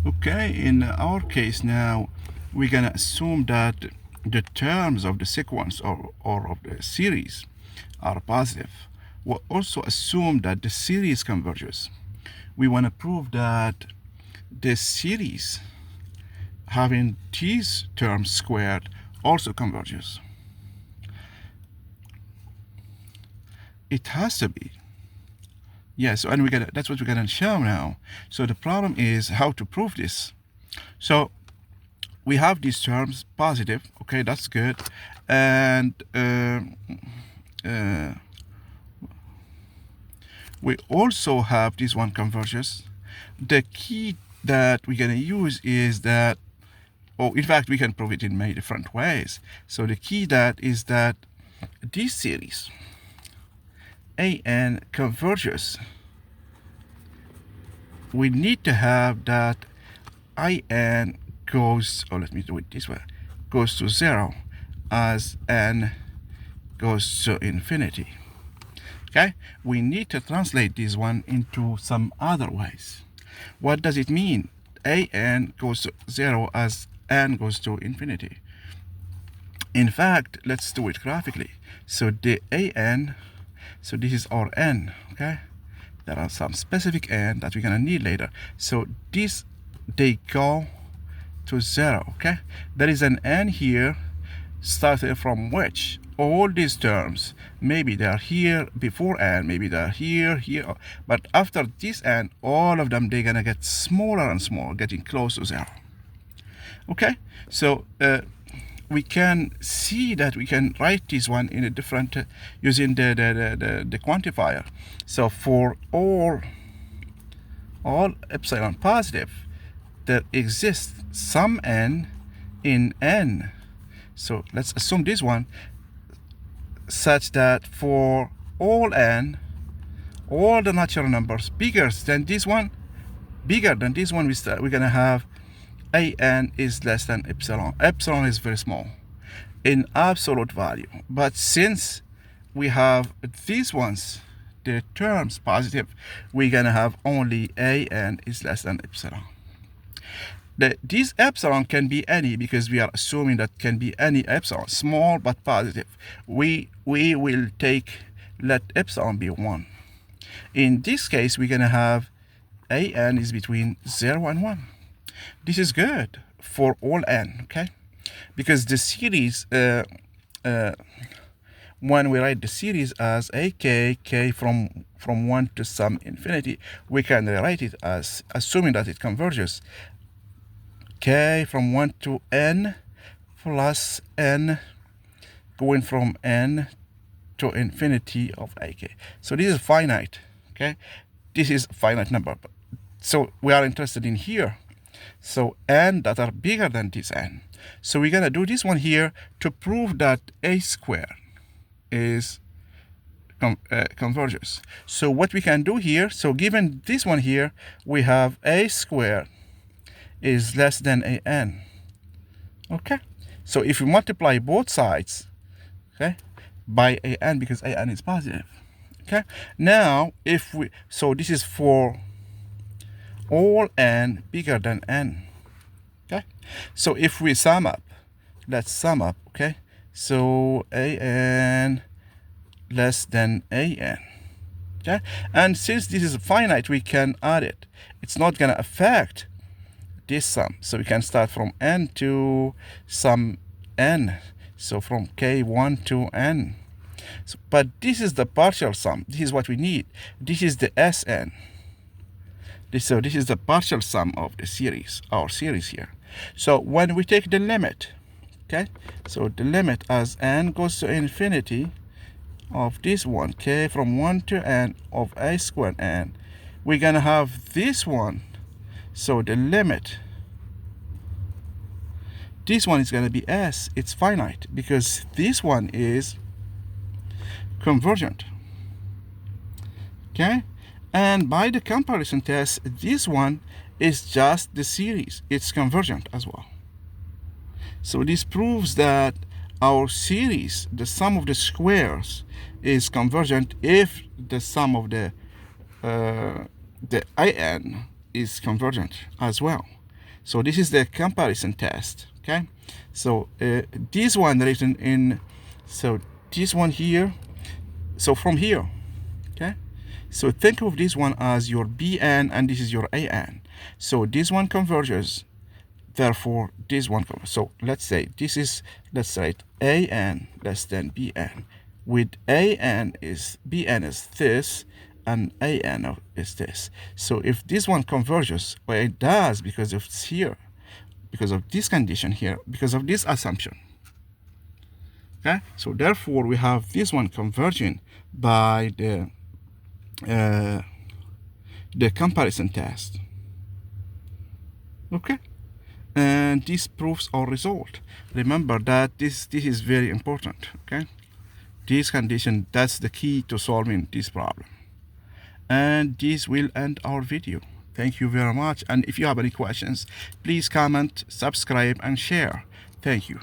Okay, in our case now, we're gonna assume that the terms of the sequence or of the series are positive. We'll also assume that the series converges. We want to prove that the series having these terms squared also converges. It has to be. Yes, and that's what we're gonna show now. So the problem is how to prove this. So we have these terms positive, okay, that's good, and we also have this one converges. The key that we're gonna use is that, oh, in fact, we can prove it in many different ways. So the key that is that this series an converges. We need to have that in goes, oh, let me do it this way, goes to 0 as n goes to infinity. Okay, we need to translate this one into some other ways. What does it mean? An goes to 0 as n goes to infinity. In fact, let's do it graphically. So the an, so this is our n, okay? There are some specific n that we're gonna need later. So this, they go to 0, okay? There is an n here, starting from which all these terms, maybe they are here before n, maybe they are here, but after this n, all of them, they're gonna get smaller and smaller, getting close to 0. Okay, so we can see that we can write this one in a different, using the quantifier. So for all epsilon positive, there exists some n in n. So let's assume this one, such that for all n, all the natural numbers bigger than this one, we're gonna have an is less than epsilon. Epsilon is very small in absolute value, but since we have these ones, the terms positive, we're gonna have only an is less than epsilon. This epsilon can be any, because we are assuming that can be any epsilon, small but positive. We will let epsilon be 1. In this case, we're gonna have an is between 0 and 1. This is good for all n, okay? Because the series, when we write the series as k from 1 to some infinity, we can write it as, assuming that it converges, k from 1 to n plus n going from n to infinity of ak. So this is finite, okay? This is a finite number. So we are interested in here. So n that are bigger than this n. So we're gonna do this one here to prove that a squared is converges. So what we can do here, so given this one here, we have a squared is less than an. Okay, so if we multiply both sides, okay, by an, because an is positive, okay, now if we, so this is for all n bigger than n, okay, so if we sum up, let's sum up, okay, so an less than an, okay, and since this is finite, we can add it. It's not gonna affect this sum, so we can start from n to some n, so from k1 to n. So, but this is the partial sum. This is what we need. This is the Sn. So this is the partial sum of the series, our series here. So when we take the limit, okay, so the limit as n goes to infinity of this one, k from 1 to n of a squared n, we're gonna have this one. So the limit, this one is gonna be s, it's finite, because this one is convergent, okay? And by the comparison test, this one is just the series, it's convergent as well. So this proves that our series, the sum of the squares, is convergent if the sum of the in is convergent as well. So this is the comparison test. Okay, so this one written in, so this one here, so from here, okay, so think of this one as your bn and this is your an. So this one converges, therefore this one converges. So let's say this is, let's write an less than bn, with bn is this and an is this. So if this one converges, well, it does because it's here, because of this condition here, because of this assumption. Okay, so therefore we have this one converging by the comparison test. Okay, and this proves our result. Remember that this is very important. Okay, this condition, that's the key to solving this problem. And this will end our video. Thank you very much, and if you have any questions, please comment, subscribe and share. Thank you.